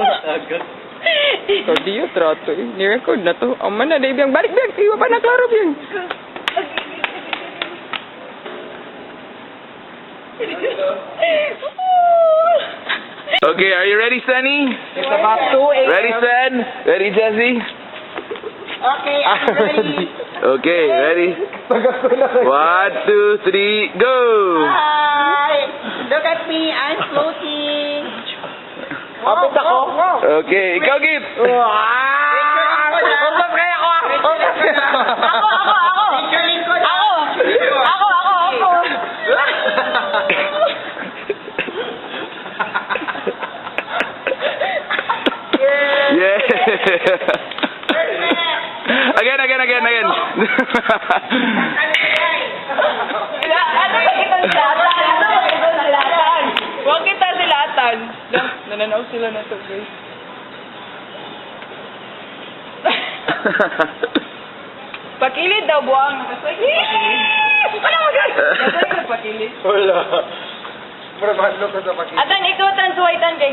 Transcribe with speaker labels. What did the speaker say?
Speaker 1: Agad.
Speaker 2: Ikaw di yung trato eh. Ni-record na to. Ang mana, Dave, yung balik, balik. Iwa pa na, klaro, yung.
Speaker 3: Okay, are you ready, Sunny?
Speaker 1: It's about 2 a.m.
Speaker 3: Ready, Sen? Ready, Jesse?
Speaker 4: Okay, I'm ready.
Speaker 3: Okay, ready? 1, 2, 3, go!
Speaker 4: Hi. Look at me, I'm floating.
Speaker 1: Kapit ako.
Speaker 3: Okay, ikaw, Gip!
Speaker 4: Ako. Picturing ko na. Ako.
Speaker 3: Yeah! Again.
Speaker 2: Ano ba kitang silatan? Huwag kita silatan. Nananaw sila na to, guys. Pakilid daw, buwang. Ano mo guys? Pakilid.
Speaker 1: Wala. Mura mahalo ko sa pakita.
Speaker 2: Atan, ikaw tan suwaitan kay